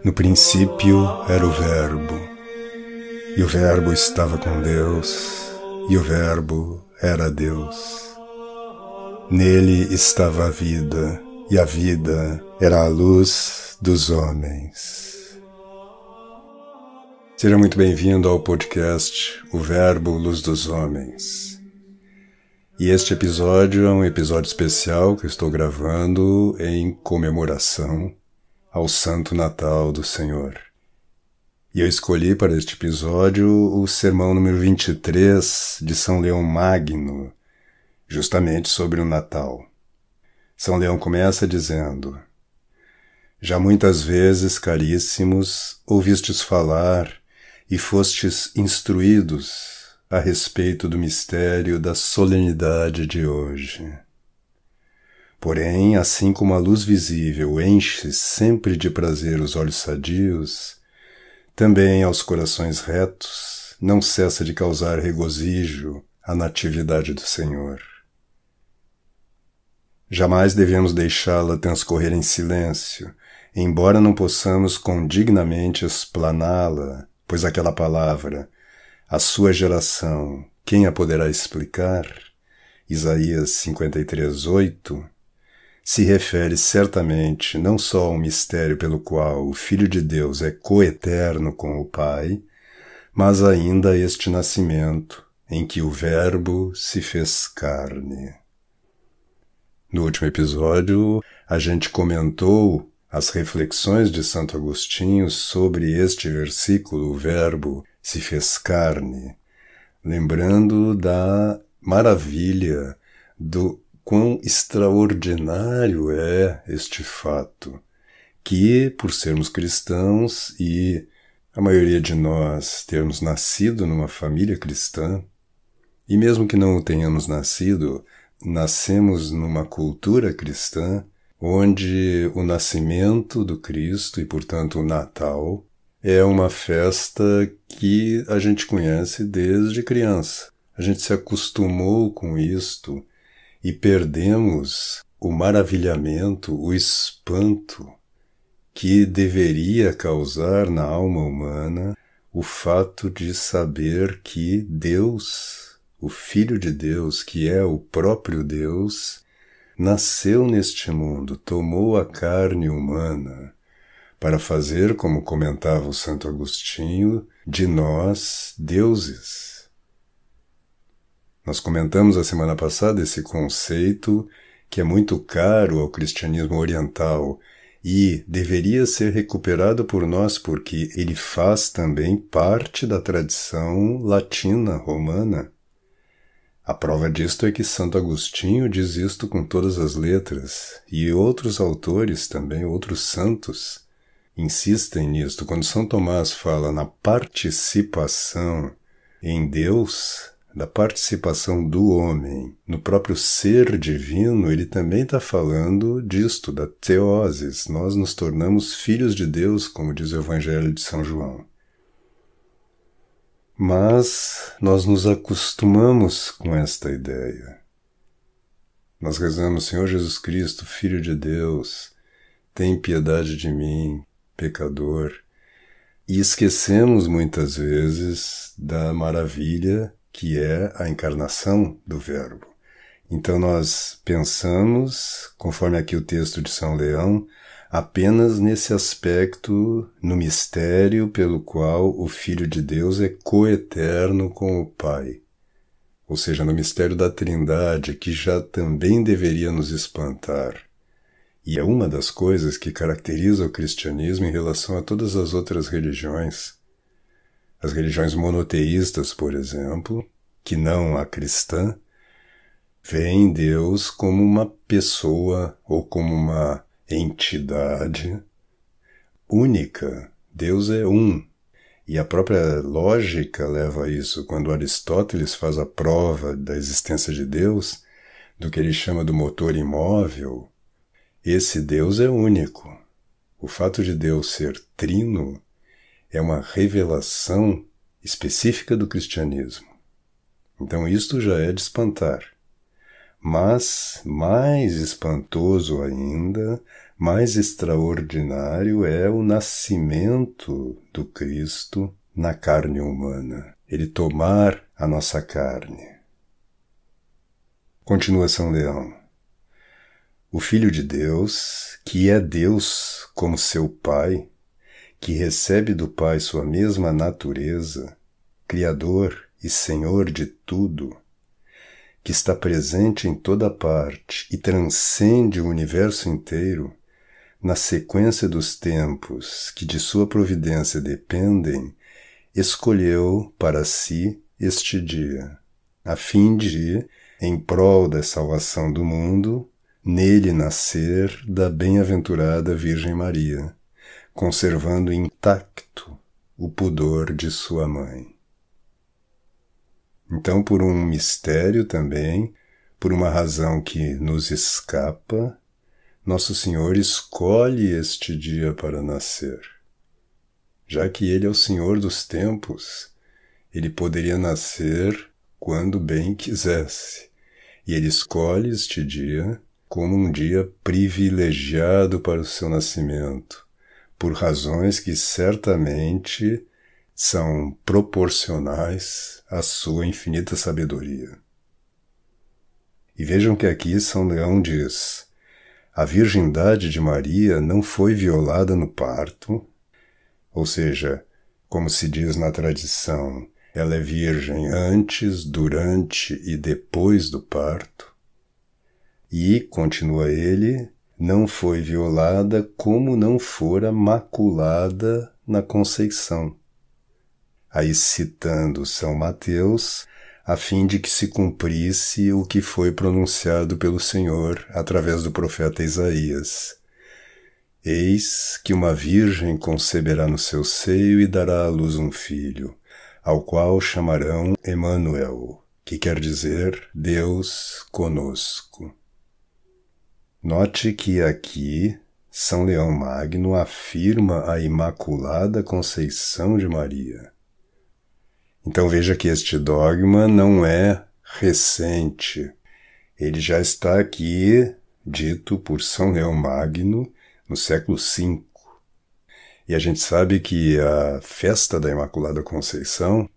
No princípio era o Verbo, e o Verbo estava com Deus, e o Verbo era Deus. Nele estava a vida, e a vida era a luz dos homens. Seja muito bem-vindo ao podcast O Verbo, Luz dos Homens. E este episódio é um episódio especial que eu estou gravando em comemoração ao Santo Natal do Senhor. E eu escolhi para este episódio o sermão número 23 de São Leão Magno, justamente sobre o Natal. São Leão começa dizendo: Já muitas vezes, caríssimos, ouvistes falar e fostes instruídos a respeito do mistério da solenidade de hoje. Porém, assim como a luz visível enche sempre de prazer os olhos sadios, também aos corações retos não cessa de causar regozijo a natividade do Senhor. Jamais devemos deixá-la transcorrer em silêncio, embora não possamos condignamente explaná-la, pois aquela palavra, a sua geração, quem a poderá explicar? Isaías 53:8, se refere certamente não só ao mistério pelo qual o Filho de Deus é coeterno com o Pai, mas ainda a este nascimento em que o Verbo se fez carne. No último episódio, a gente comentou as reflexões de Santo Agostinho sobre este versículo, o Verbo se fez carne, lembrando da maravilha do quão extraordinário é este fato, que, por sermos cristãos e a maioria de nós termos nascido numa família cristã, e mesmo que não o tenhamos nascido, nascemos numa cultura cristã, onde o nascimento do Cristo e, portanto, o Natal, é uma festa que a gente conhece desde criança. A gente se acostumou com isto e perdemos o maravilhamento, o espanto que deveria causar na alma humana o fato de saber que Deus, o Filho de Deus, que é o próprio Deus, nasceu neste mundo, tomou a carne humana para fazer, como comentava o Santo Agostinho, de nós deuses. Nós comentamos a semana passada esse conceito que é muito caro ao cristianismo oriental e deveria ser recuperado por nós porque ele faz também parte da tradição latina romana. A prova disto é que Santo Agostinho diz isto com todas as letras e outros autores também, outros santos, insistem nisto. Quando São Tomás fala na participação em Deus, da participação do homem no próprio ser divino, ele também está falando disto, da teoses. Nós nos tornamos filhos de Deus, como diz o Evangelho de São João. Mas nós nos acostumamos com esta ideia. Nós rezamos: Senhor Jesus Cristo, Filho de Deus, tem piedade de mim, pecador. E esquecemos muitas vezes da maravilha que é a encarnação do Verbo. Então nós pensamos, conforme aqui o texto de São Leão, apenas nesse aspecto, no mistério pelo qual o Filho de Deus é coeterno com o Pai. Ou seja, no mistério da Trindade, que já também deveria nos espantar. E é uma das coisas que caracteriza o cristianismo em relação a todas as outras religiões. As religiões monoteístas, por exemplo, que não a cristã, veem Deus como uma pessoa ou como uma entidade única. Deus é um. E a própria lógica leva a isso. Quando Aristóteles faz a prova da existência de Deus, do que ele chama do motor imóvel, esse Deus é único. O fato de Deus ser trino é uma revelação específica do cristianismo. Então isto já é de espantar. Mas, mais espantoso ainda, mais extraordinário é o nascimento do Cristo na carne humana, ele tomar a nossa carne. Continua São Leão. O Filho de Deus, que é Deus como seu Pai, que recebe do Pai sua mesma natureza, Criador e Senhor de tudo, que está presente em toda parte e transcende o universo inteiro, na sequência dos tempos que de sua providência dependem, escolheu para si este dia, a fim de, em prol da salvação do mundo, nele nascer da bem-aventurada Virgem Maria, conservando intacto o pudor de sua mãe. Então, por um mistério também, por uma razão que nos escapa, Nosso Senhor escolhe este dia para nascer. Já que Ele é o Senhor dos tempos, Ele poderia nascer quando bem quisesse, e Ele escolhe este dia como um dia privilegiado para o seu nascimento, por razões que certamente são proporcionais à sua infinita sabedoria. E vejam que aqui São Leão diz: a virgindade de Maria não foi violada no parto, ou seja, como se diz na tradição, ela é virgem antes, durante e depois do parto. E, continua ele, não foi violada como não fora maculada na conceição. Aí citando São Mateus, a fim de que se cumprisse o que foi pronunciado pelo Senhor através do profeta Isaías. Eis que uma virgem conceberá no seu seio e dará à luz um filho, ao qual chamarão Emanuel, que quer dizer Deus conosco. Note que aqui São Leão Magno afirma a Imaculada Conceição de Maria. Então veja que este dogma não é recente. Ele já está aqui, dito por São Leão Magno, no século V. E a gente sabe que a festa da Imaculada Conceição,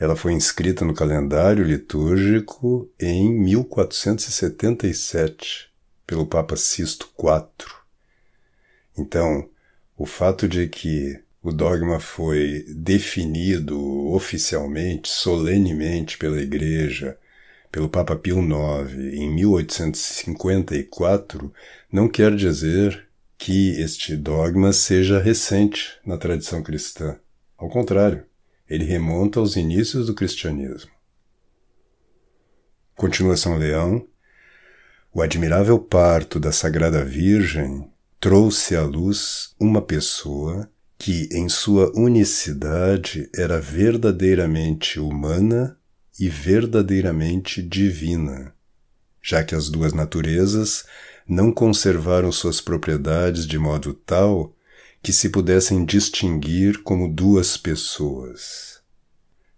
ela foi inscrita no calendário litúrgico em 1477, pelo Papa Sisto IV. Então, o fato de que o dogma foi definido oficialmente, solenemente pela Igreja, pelo Papa Pio IX, em 1854, não quer dizer que este dogma seja recente na tradição cristã. Ao contrário, ele remonta aos inícios do cristianismo. Continua São Leão: o admirável parto da Sagrada Virgem trouxe à luz uma pessoa que, em sua unicidade, era verdadeiramente humana e verdadeiramente divina, já que as duas naturezas não conservaram suas propriedades de modo tal que se pudessem distinguir como duas pessoas.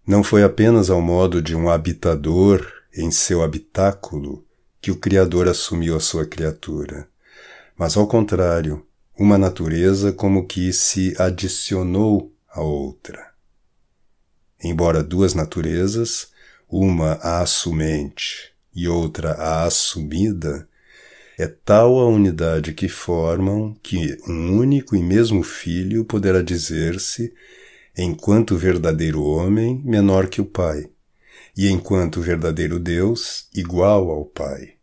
Não foi apenas ao modo de um habitador em seu habitáculo que o Criador assumiu a sua criatura, mas ao contrário, uma natureza como que se adicionou à outra. Embora duas naturezas, uma a assumente e outra a assumida, é tal a unidade que formam que um único e mesmo Filho poderá dizer-se, enquanto verdadeiro homem, menor que o Pai, e enquanto verdadeiro Deus, igual ao Pai.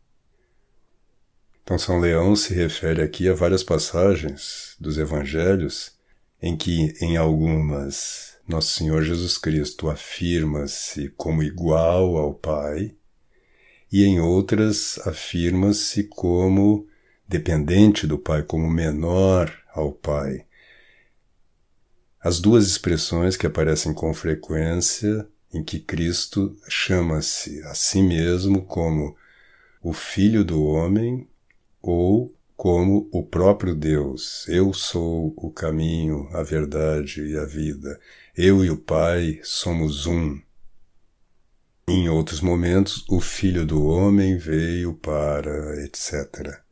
Então São Leão se refere aqui a várias passagens dos Evangelhos em que, em algumas, Nosso Senhor Jesus Cristo afirma-se como igual ao Pai e em outras afirma-se como dependente do Pai, como menor ao Pai. As duas expressões que aparecem com frequência em que Cristo chama-se a si mesmo como o Filho do Homem ou como o próprio Deus. Eu sou o caminho, a verdade e a vida. Eu e o Pai somos um. Em outros momentos, o Filho do Homem veio para, etc.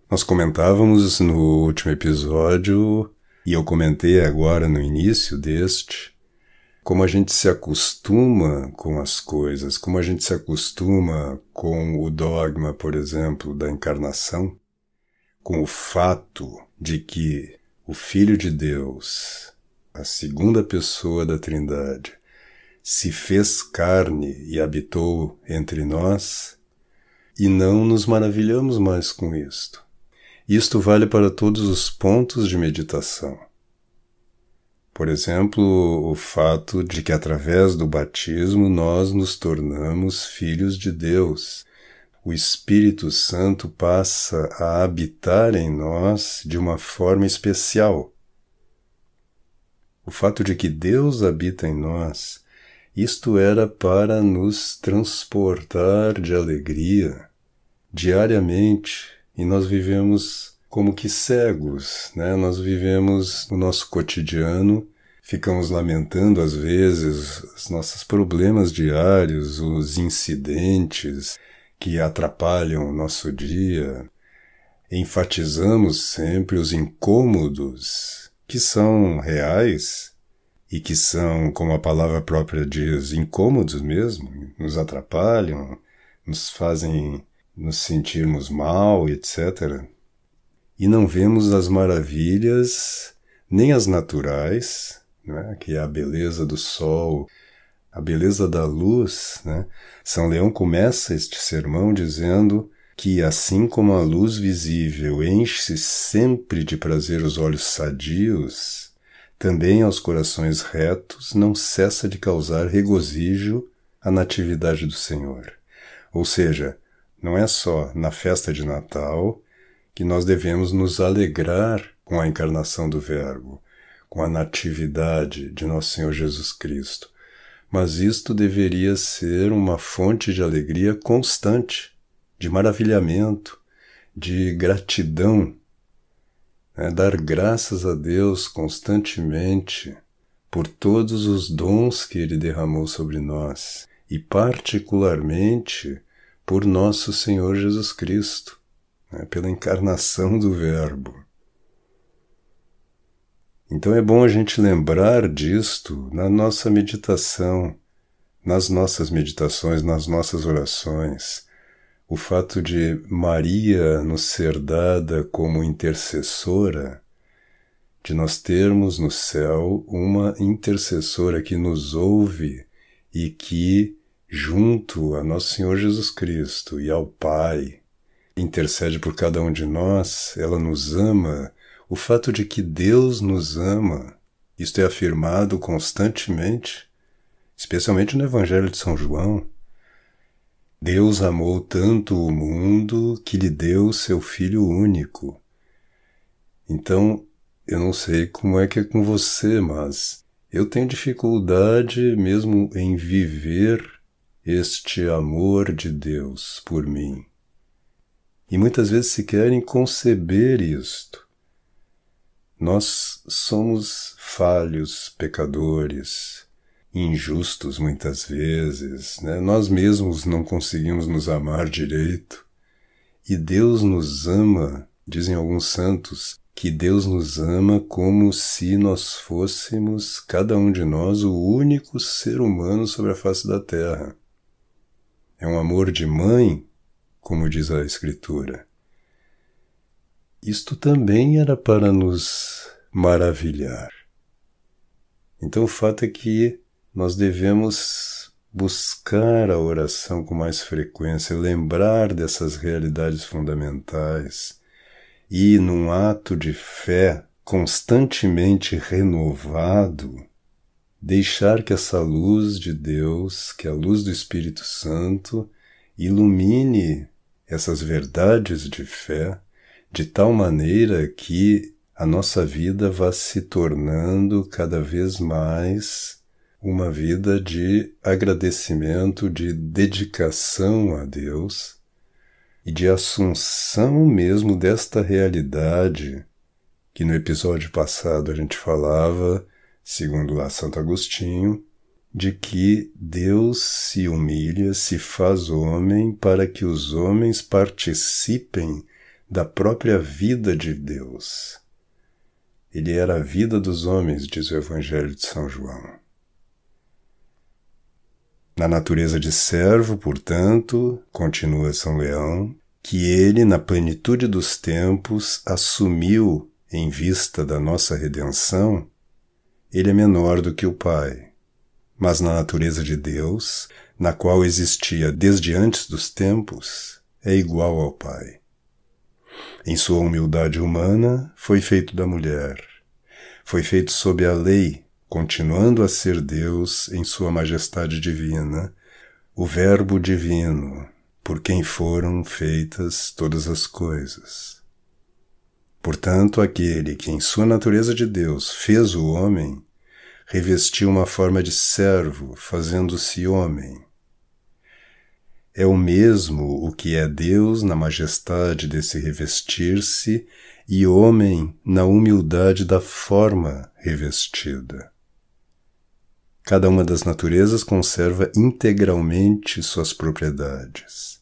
Nós comentávamos no último episódio, e eu comentei agora no início deste, como a gente se acostuma com as coisas, como a gente se acostuma com o dogma, por exemplo, da encarnação, com o fato de que o Filho de Deus, a segunda pessoa da Trindade, se fez carne e habitou entre nós, e não nos maravilhamos mais com isto. Isto vale para todos os pontos de meditação. Por exemplo, o fato de que através do batismo nós nos tornamos filhos de Deus. O Espírito Santo passa a habitar em nós de uma forma especial. O fato de que Deus habita em nós, isto era para nos transportar de alegria diariamente, e nós vivemos como que cegos, né? Nós vivemos no nosso cotidiano, ficamos lamentando às vezes os nossos problemas diários, os incidentes que atrapalham o nosso dia. Enfatizamos sempre os incômodos que são reais e que são, como a palavra própria diz, incômodos mesmo, nos atrapalham, nos fazem nos sentirmos mal, etc. E não vemos as maravilhas, nem as naturais, né, que é a beleza do sol, a beleza da luz, né? São Leão começa este sermão dizendo que assim como a luz visível enche sempre de prazer os olhos sadios, também aos corações retos não cessa de causar regozijo a natividade do Senhor. Ou seja, não é só na festa de Natal que nós devemos nos alegrar com a encarnação do Verbo, com a natividade de nosso Senhor Jesus Cristo, mas isto deveria ser uma fonte de alegria constante, de maravilhamento, de gratidão, né? Dar graças a Deus constantemente por todos os dons que Ele derramou sobre nós, e particularmente por nosso Senhor Jesus Cristo, né? Pela encarnação do Verbo. Então é bom a gente lembrar disto na nossa meditação, nas nossas meditações, nas nossas orações. O fato de Maria nos ser dada como intercessora, de nós termos no céu uma intercessora que nos ouve e que, junto a nosso Senhor Jesus Cristo e ao Pai, intercede por cada um de nós, ela nos ama. O fato de que Deus nos ama, isto é afirmado constantemente, especialmente no Evangelho de São João. Deus amou tanto o mundo que lhe deu seu Filho único. Então, eu não sei como é que é com você, mas eu tenho dificuldade mesmo em viver este amor de Deus por mim. E muitas vezes sequer em conceber isto. Nós somos falhos, pecadores, injustos muitas vezes, né? Nós mesmos não conseguimos nos amar direito. E Deus nos ama, dizem alguns santos, que Deus nos ama como se nós fôssemos, cada um de nós, o único ser humano sobre a face da terra. É um amor de mãe, como diz a Escritura. Isto também era para nos maravilhar. Então o fato é que nós devemos buscar a oração com mais frequência, lembrar dessas realidades fundamentais e, num ato de fé constantemente renovado, deixar que essa luz de Deus, que a luz do Espírito Santo, ilumine essas verdades de fé, de tal maneira que a nossa vida vá se tornando cada vez mais uma vida de agradecimento, de dedicação a Deus e de assunção mesmo desta realidade que no episódio passado a gente falava, segundo lá Santo Agostinho, de que Deus se humilha, se faz homem para que os homens participem da própria vida de Deus. Ele era a vida dos homens, diz o Evangelho de São João. Na natureza de servo, portanto, continua São Leão, que ele, na plenitude dos tempos, assumiu, em vista da nossa redenção, ele é menor do que o Pai. Mas na natureza de Deus, na qual existia desde antes dos tempos, é igual ao Pai. Em sua humildade humana, foi feito da mulher. Foi feito sob a lei, continuando a ser Deus em sua majestade divina, o Verbo divino, por quem foram feitas todas as coisas. Portanto, aquele que em sua natureza de Deus fez o homem, revestiu uma forma de servo, fazendo-se homem. É o mesmo o que é Deus na majestade desse revestir-se e homem na humildade da forma revestida. Cada uma das naturezas conserva integralmente suas propriedades.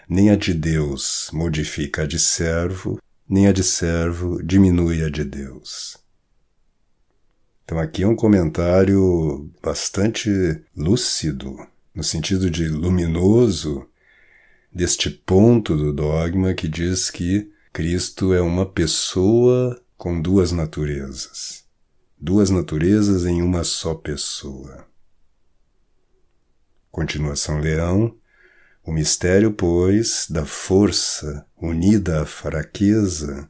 Nem a de Deus modifica a de servo, nem a de servo diminui a de Deus. Então aqui é um comentário bastante lúcido, no sentido de luminoso, deste ponto do dogma que diz que Cristo é uma pessoa com duas naturezas em uma só pessoa. Continua São Leão, o mistério, pois, da força unida à fraqueza,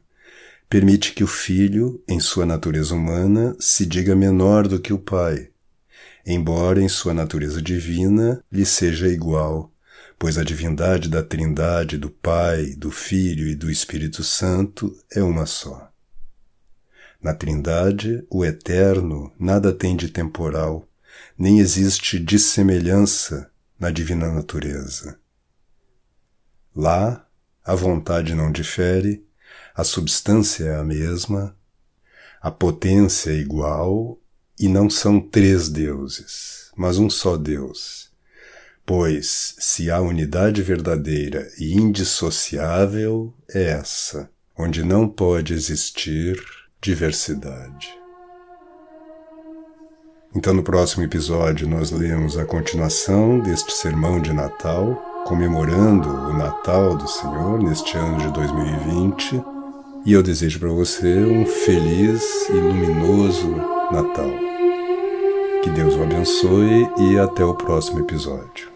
permite que o Filho, em sua natureza humana, se diga menor do que o Pai, embora em sua natureza divina lhe seja igual, pois a divindade da Trindade, do Pai, do Filho e do Espírito Santo é uma só. Na Trindade, o Eterno nada tem de temporal, nem existe dissemelhança na divina natureza. Lá, a vontade não difere, a substância é a mesma, a potência é igual, e não são três deuses, mas um só Deus. Pois, se há unidade verdadeira e indissociável, é essa, onde não pode existir diversidade. Então, no próximo episódio, nós lemos a continuação deste sermão de Natal, comemorando o Natal do Senhor neste ano de 2020, e eu desejo para você um feliz e luminoso Natal. Que Deus o abençoe e até o próximo episódio.